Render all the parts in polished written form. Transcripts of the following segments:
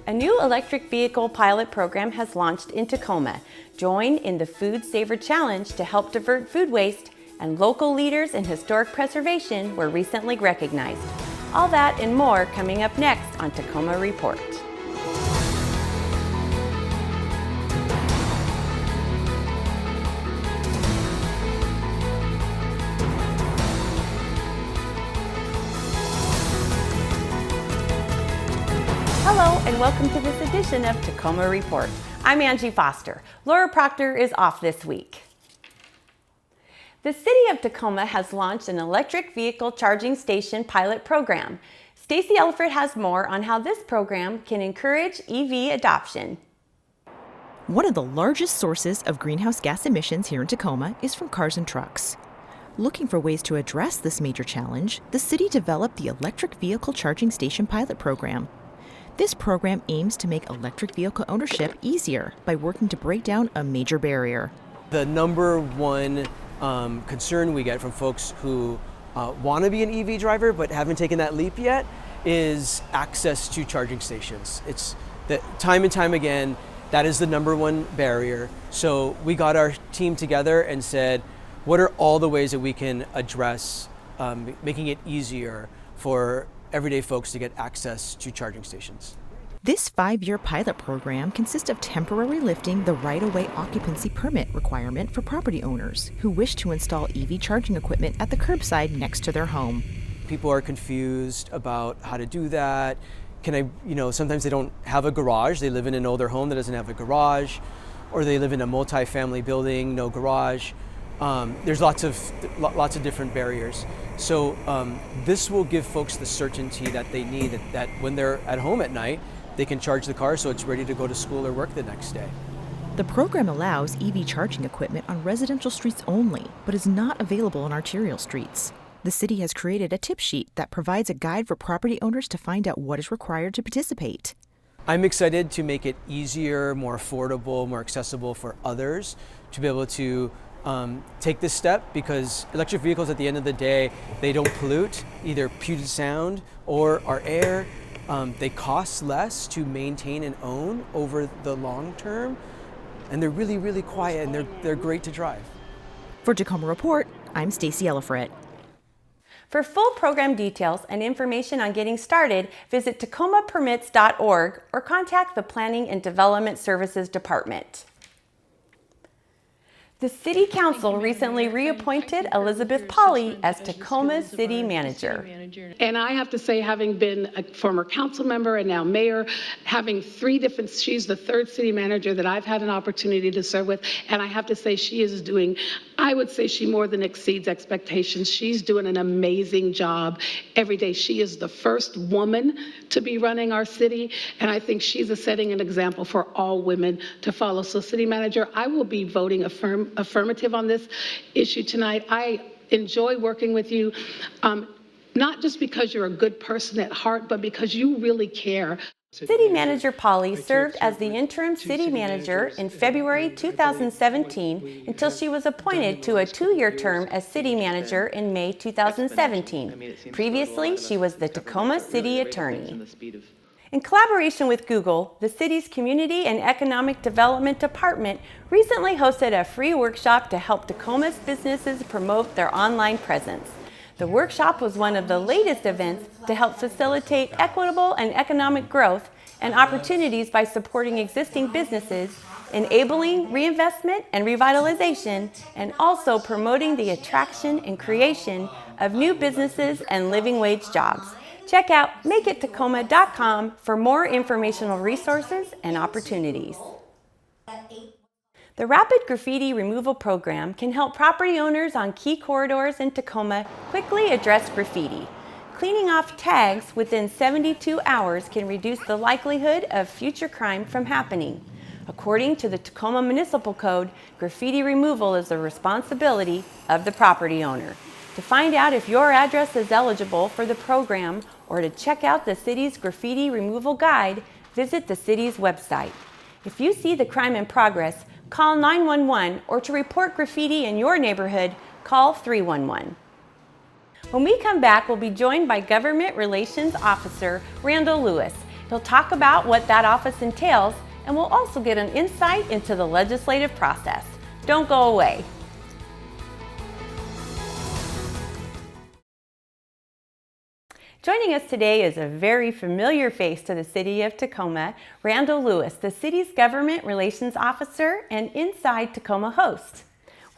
A new electric vehicle pilot program has launched in Tacoma. Join in the Food Saver Challenge to help divert food waste, and local leaders in historic preservation were recently recognized. All that and more coming up next on Tacoma Report. Hello and welcome to this edition of Tacoma Report. I'm Angie Foster. Laura Proctor is off this week. The City of Tacoma has launched an electric vehicle charging station pilot program. Stacy Ellifrit has more on how this program can encourage EV adoption. One of the largest sources of greenhouse gas emissions here in Tacoma is from cars and trucks. Looking for ways to address this major challenge, the city developed the Electric Vehicle Charging Station Pilot Program. This program aims to make electric vehicle ownership easier by working to break down a major barrier. The number one concern we get from folks who want to be an EV driver but haven't taken that leap yet is access to charging stations. It's that time and time again, that is the number one barrier. So we got our team together and said, what are all the ways that we can address making it easier for everyday folks to get access to charging stations? This 5-year pilot program consists of temporarily lifting the right-of-way occupancy permit requirement for property owners who wish to install EV charging equipment at the curbside next to their home. People are confused about how to do that. Sometimes they don't have a garage. They live in an older home that doesn't have a garage, or they live in a multi-family building, no garage. There's lots of different barriers. So this will give folks the certainty that they need, that when they're at home at night, they can charge the car so it's ready to go to school or work the next day. The program allows EV charging equipment on residential streets only, but is not available on arterial streets. The city has created a tip sheet that provides a guide for property owners to find out what is required to participate. I'm excited to make it easier, more affordable, more accessible for others to be able to take this step, because electric vehicles at the end of the day, they don't pollute either polluted sound or our air. They cost less to maintain and own over the long term, and they're really, really quiet, and they're great to drive. For Tacoma Report, I'm Stacy Ellifrit. For full program details and information on getting started, visit tacomapermits.org or contact the Planning and Development Services Department. The City Council recently reappointed Elizabeth Pauley as Tacoma's city manager. And I have to say, having been a former council member and now mayor, having she's the third city manager that I've had an opportunity to serve with. And I have to say, she is doing, I would say she more than exceeds expectations. She's doing an amazing job every day. She is the first woman to be running our city. And I think she's setting an example for all women to follow. So city manager, I will be voting affirmative on this issue tonight. I enjoy working with you, not just because you're a good person at heart, but because you really care. City Manager Pauley served as the interim city manager in February 2017 until she was appointed to a 2-year term as city manager in May 2017. Previously, she was the Tacoma City Attorney. In collaboration with Google, the city's Community and Economic Development Department recently hosted a free workshop to help Tacoma's businesses promote their online presence. The workshop was one of the latest events to help facilitate equitable and economic growth and opportunities by supporting existing businesses, enabling reinvestment and revitalization, and also promoting the attraction and creation of new businesses and living wage jobs. Check out makeittacoma.com for more informational resources and opportunities. The Rapid Graffiti Removal Program can help property owners on key corridors in Tacoma quickly address graffiti. Cleaning off tags within 72 hours can reduce the likelihood of future crime from happening. According to the Tacoma Municipal Code, graffiti removal is the responsibility of the property owner. To find out if your address is eligible for the program or to check out the city's graffiti removal guide, visit the city's website. If you see the crime in progress, call 911, or to report graffiti in your neighborhood, call 311. When we come back, we'll be joined by Government Relations Officer Randall Lewis. He'll talk about what that office entails, and we'll also get an insight into the legislative process. Don't go away. Joining us today is a very familiar face to the city of Tacoma, Randall Lewis, the city's government relations officer and Inside Tacoma host.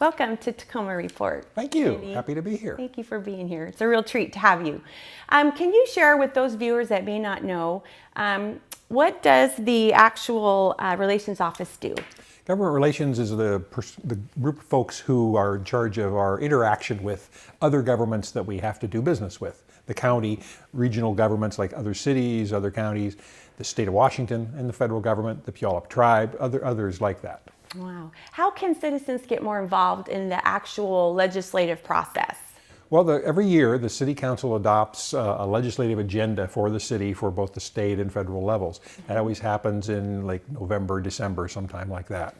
Welcome to Tacoma Report. Thank you. Randy. Happy to be here. Thank you for being here. It's a real treat to have you. Can you share with those viewers that may not know, what does the actual relations office do? Government relations is the group of folks who are in charge of our interaction with other governments that we have to do business with. The county, regional governments like other cities, other counties, the state of Washington and the federal government, the Puyallup tribe, others like that. Wow. How can citizens get more involved in the actual legislative process? Well, every year the City Council adopts a legislative agenda for the city for both the state and federal levels. That always happens in like November, December, sometime like that.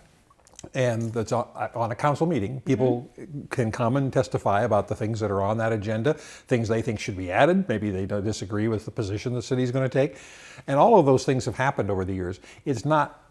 And that's on a council meeting. People can come and testify about the things that are on that agenda, things they think should be added. Maybe they don't disagree with the position the city's going to take. And all of those things have happened over the years. It's not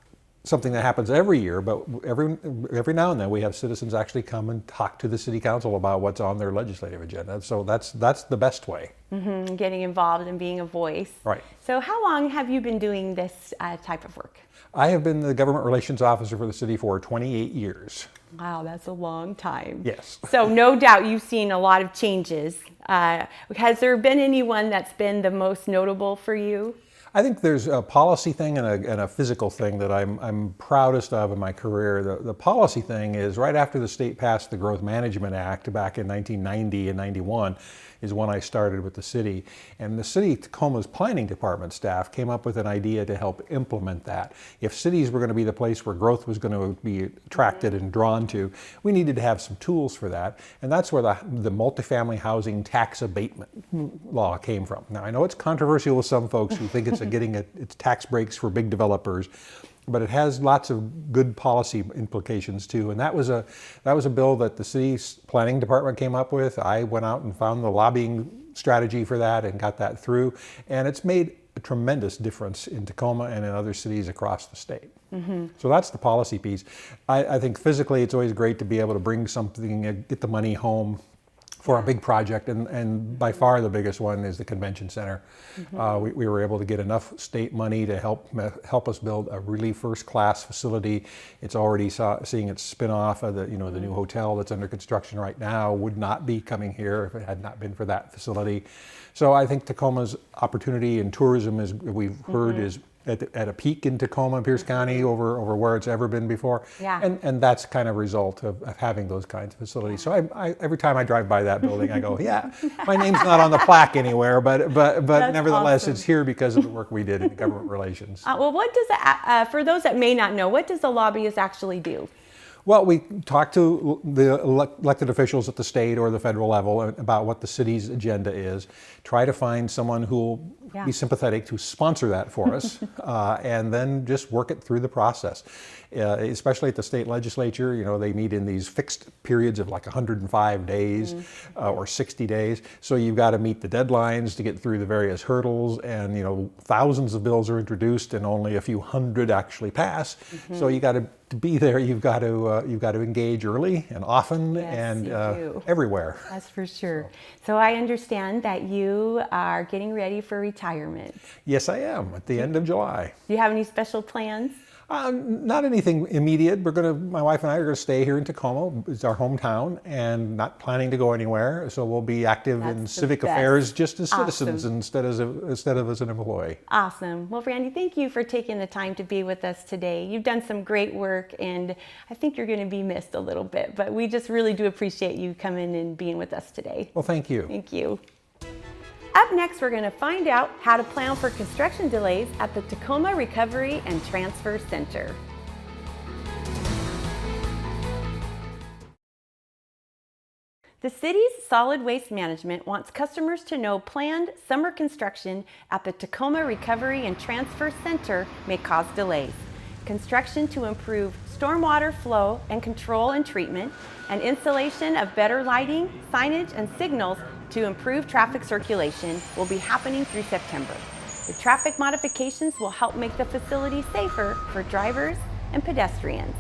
something that happens every year, but every now and then we have citizens actually come and talk to the city council about what's on their legislative agenda. So that's the best way. Getting involved and being a voice. Right. So how long have you been doing this type of work? I have been the government relations officer for the city for 28 years. Wow, that's a long time. Yes. So no doubt you've seen a lot of changes. Has there been anyone that's been the most notable for you? I think there's a policy thing and a physical thing that I'm proudest of in my career. The policy thing is right after the state passed the Growth Management Act back in 1990 and 91 is when I started with the city. And the city of Tacoma's planning department staff came up with an idea to help implement that. If cities were going to be the place where growth was going to be attracted and drawn to, we needed to have some tools for that. And that's where the multifamily housing tax abatement law came from. Now, I know it's controversial with some folks who think it's it's tax breaks for big developers, but it has lots of good policy implications too. And that was a bill that the city's planning department came up with. I went out and found the lobbying strategy for that and got that through. And it's made a tremendous difference in Tacoma and in other cities across the state. So that's the policy piece. I think physically it's always great to be able to bring something, get the money home for a big project, and by far the biggest one is the convention center. We were able to get enough state money to help us build a really first-class facility. It's already seeing its spin-off of the new hotel that's under construction right now would not be coming here if it had not been for that facility. So I think Tacoma's opportunity in tourism, as we've heard, is at a peak in Tacoma and Pierce County over where it's ever been before. Yeah. And that's kind of a result of having those kinds of facilities. So I every time I drive by that building, I go, yeah, my name's not on the plaque anywhere, but nevertheless, awesome. It's here because of the work we did in government relations. Well, what does for those that may not know, what does the lobbyist actually do? Well, we talk to the elected officials at the state or the federal level about what the city's agenda is, try to find someone who will be sympathetic to sponsor that for us, and then just work it through the process. Especially at the state legislature, they meet in these fixed periods of like 105 days or 60 days. So you've got to meet the deadlines to get through the various hurdles, and thousands of bills are introduced and only a few hundred actually pass. So you got to be there. You've got to engage early and often and everywhere. That's for sure. So I understand that you are getting ready for retirement. Yes, I am at the end of July. Do you have any special plans? Not anything immediate. My wife and I are going to stay here in Tacoma. It's our hometown, and not planning to go anywhere. So we'll be active in civic affairs just as citizens instead of as an employee. Awesome. Well, Randy, thank you for taking the time to be with us today. You've done some great work, and I think you're going to be missed a little bit, but we just really do appreciate you coming and being with us today. Well, thank you. Thank you. Up next, we're going to find out how to plan for construction delays at the Tacoma Recovery and Transfer Center. The city's solid waste management wants customers to know planned summer construction at the Tacoma Recovery and Transfer Center may cause delays. Construction to improve stormwater flow and control and treatment, and installation of better lighting, signage, and signals to improve traffic circulation will be happening through September. The traffic modifications will help make the facility safer for drivers and pedestrians.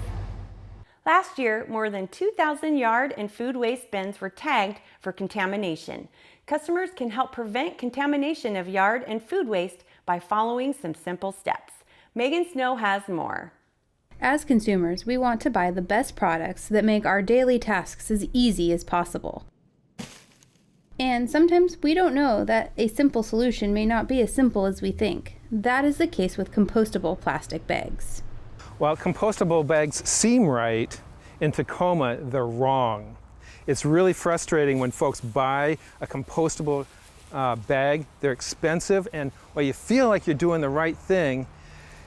Last year, more than 2,000 yard and food waste bins were tagged for contamination. Customers can help prevent contamination of yard and food waste by following some simple steps. Megan Snow has more. As consumers, we want to buy the best products that make our daily tasks as easy as possible. And sometimes we don't know that a simple solution may not be as simple as we think. That is the case with compostable plastic bags. While compostable bags seem right, in Tacoma, they're wrong. It's really frustrating when folks buy a compostable bag. They're expensive, and while you feel like you're doing the right thing,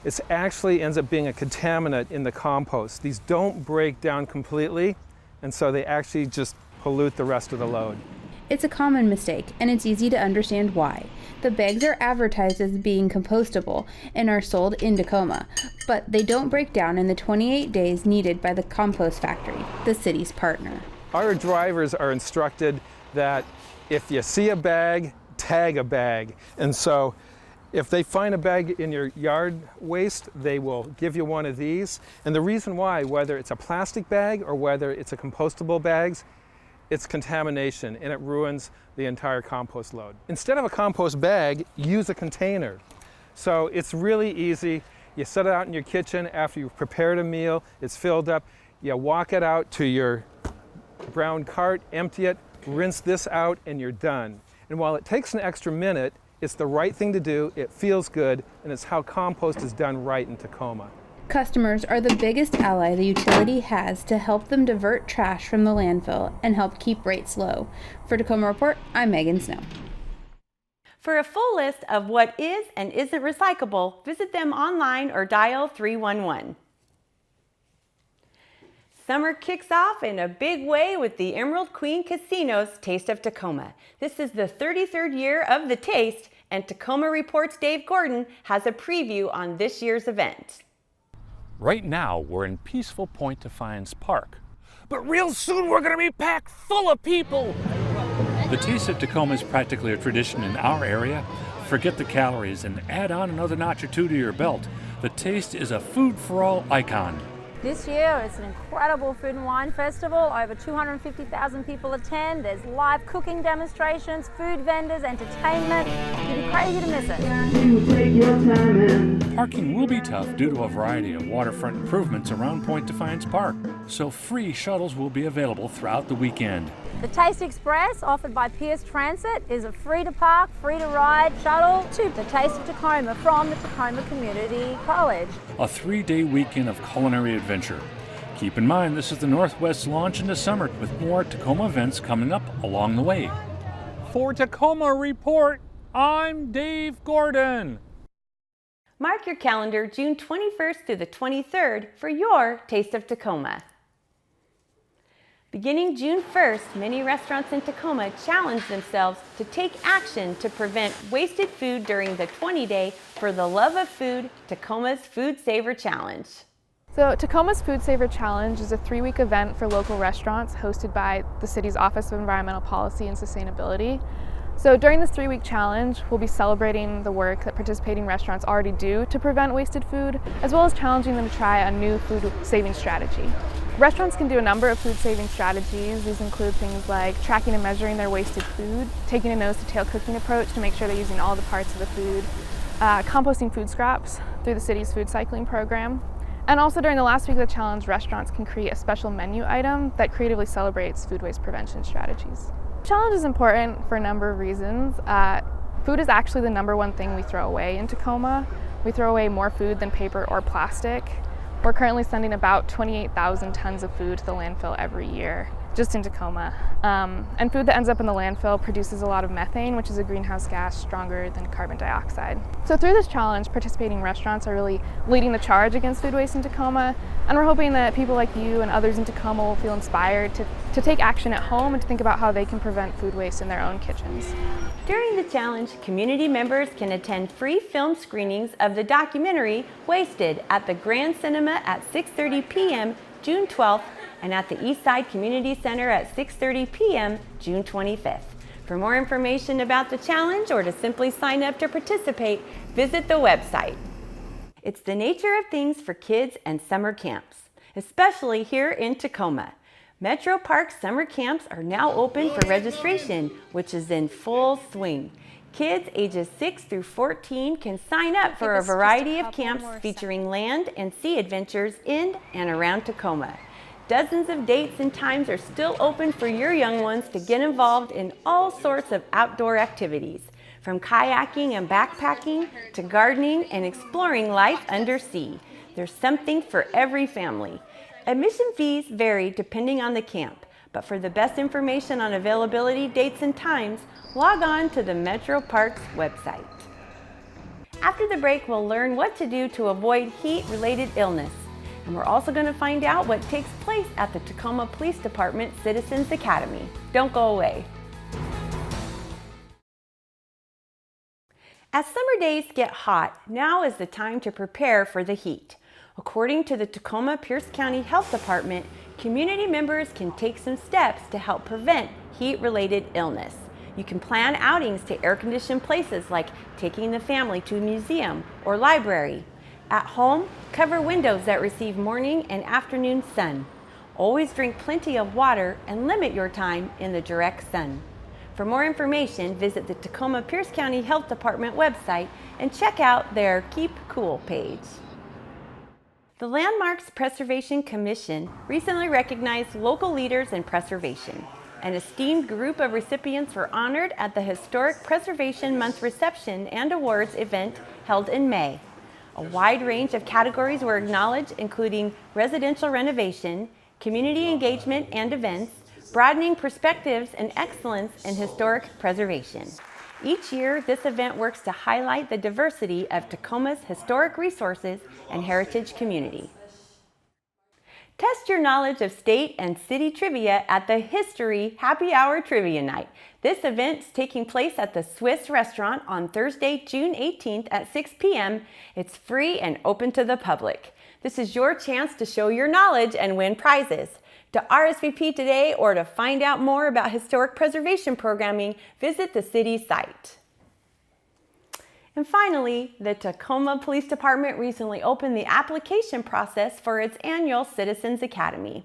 it actually ends up being a contaminant in the compost. These don't break down completely, and so they actually just pollute the rest of the load. It's a common mistake, and it's easy to understand why. The bags are advertised as being compostable and are sold in Tacoma, but they don't break down in the 28 days needed by the compost factory, the city's partner. Our drivers are instructed that if you see a bag, tag a bag. And so if they find a bag in your yard waste, they will give you one of these. And the reason why, whether it's a plastic bag or whether it's a compostable bags, it's contamination, and it ruins the entire compost load. Instead of a compost bag, use a container. So it's really easy. You set it out in your kitchen after you've prepared a meal, it's filled up, you walk it out to your brown cart, empty it, rinse this out, and you're done. And while it takes an extra minute, it's the right thing to do, it feels good, and it's how compost is done right in Tacoma. Customers are the biggest ally the utility has to help them divert trash from the landfill and help keep rates low. For Tacoma Report, I'm Megan Snow. For a full list of what is and isn't recyclable, visit them online or dial 311. Summer kicks off in a big way with the Emerald Queen Casino's Taste of Tacoma. This is the 33rd year of the Taste, and Tacoma Report's Dave Gordon has a preview on this year's event. Right now, we're in peaceful Point Defiance Park. But real soon, we're going to be packed full of people! The Taste of Tacoma is practically a tradition in our area. Forget the calories and add on another notch or two to your belt. The Taste is a food-for-all icon. This year, it's an incredible food and wine festival. Over 250,000 people attend. There's live cooking demonstrations, food vendors, entertainment. You'd be crazy to miss it. Parking will be tough due to a variety of waterfront improvements around Point Defiance Park, so free shuttles will be available throughout the weekend. The Taste Express, offered by Pierce Transit, is a free-to-park, free-to-ride shuttle to the Taste of Tacoma from the Tacoma Community College. A 3-day weekend of culinary adventure. Keep in mind, this is the Northwest launch in the summer, with more Tacoma events coming up along the way. For Tacoma Report, I'm Dave Gordon. Mark your calendar June 21st through the 23rd for your Taste of Tacoma. Beginning June 1st, many restaurants in Tacoma challenge themselves to take action to prevent wasted food during the 20-day For the Love of Food Tacoma's Food Saver Challenge. So Tacoma's Food Saver Challenge is a 3-week event for local restaurants hosted by the city's Office of Environmental Policy and Sustainability. So during this 3-week challenge, we'll be celebrating the work that participating restaurants already do to prevent wasted food, as well as challenging them to try a new food saving strategy. Restaurants can do a number of food saving strategies. These include things like tracking and measuring their wasted food, taking a nose-to-tail cooking approach to make sure they're using all the parts of the food, composting food scraps through the city's food cycling program. And also during the last week of the challenge, restaurants can create a special menu item that creatively celebrates food waste prevention strategies. The challenge is important for a number of reasons. Food is actually the #1 thing we throw away in Tacoma. We throw away more food than paper or plastic. We're currently sending about 28,000 tons of food to the landfill every year, just in Tacoma. And food that ends up in the landfill produces a lot of methane, which is a greenhouse gas stronger than carbon dioxide. So through this challenge, participating restaurants are really leading the charge against food waste in Tacoma, and we're hoping that people like you and others in Tacoma will feel inspired to take action at home and to think about how they can prevent food waste in their own kitchens. During the challenge, community members can attend free film screenings of the documentary Wasted at the Grand Cinema at 6:30 p.m. June 12th and at the Eastside Community Center at 6:30 p.m. June 25th. For more information about the challenge or to simply sign up to participate, visit the website. It's the nature of things for kids and summer camps, especially here in Tacoma. Metro Park summer camps are now open for registration, which is in full swing. Kids ages 6 through 14 can sign up for a variety of camps featuring land and sea adventures in and around Tacoma. Dozens of dates and times are still open for your young ones to get involved in all sorts of outdoor activities, from kayaking and backpacking to gardening and exploring life under sea. There's something for every family. Admission fees vary depending on the camp, but for the best information on availability, dates, and times, log on to the Metro Parks website. After the break, we'll learn what to do to avoid heat-related illness. And we're also going to find out what takes place at the Tacoma Police Department Citizens Academy. Don't go away. As summer days get hot, now is the time to prepare for the heat. According to the Tacoma Pierce County Health Department, community members can take some steps to help prevent heat-related illness. You can plan outings to air-conditioned places like taking the family to a museum or library. At home, cover windows that receive morning and afternoon sun. Always drink plenty of water and limit your time in the direct sun. For more information, visit the Tacoma Pierce County Health Department website and check out their Keep Cool page. The Landmarks Preservation Commission recently recognized local leaders in preservation. An esteemed group of recipients were honored at the Historic Preservation Month reception and awards event held in May. A wide range of categories were acknowledged, including residential renovation, community engagement and events, broadening perspectives, and excellence in historic preservation. Each year, this event works to highlight the diversity of Tacoma's historic resources and heritage community. Test your knowledge of state and city trivia at the History Happy Hour Trivia Night. This event is taking place at the Swiss Restaurant on Thursday, June 18th at 6 p.m. It's free and open to the public. This is your chance to show your knowledge and win prizes. To RSVP today or to find out more about historic preservation programming, visit the city's site. And finally, the Tacoma Police Department recently opened the application process for its annual Citizens Academy.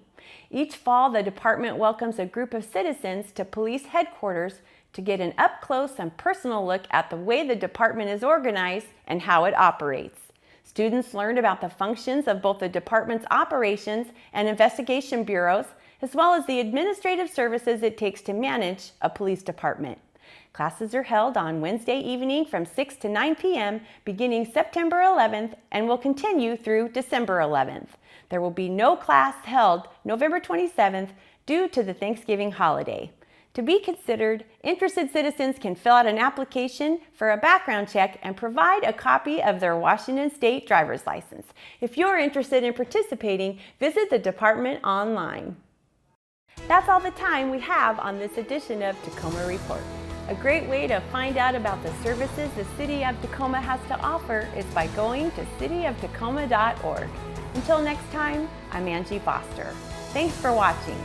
Each fall, the department welcomes a group of citizens to police headquarters to get an up-close and personal look at the way the department is organized and how it operates. Students learned about the functions of both the department's operations and investigation bureaus, as well as the administrative services it takes to manage a police department. Classes are held on Wednesday evening from 6 to 9 p.m. beginning September 11th and will continue through December 11th. There will be no class held November 27th due to the Thanksgiving holiday. To be considered, interested citizens can fill out an application for a background check and provide a copy of their Washington State driver's license. If you're interested in participating, visit the department online. That's all the time we have on this edition of Tacoma Report. A great way to find out about the services the City of Tacoma has to offer is by going to cityoftacoma.org. Until next time, I'm Angie Foster. Thanks for watching.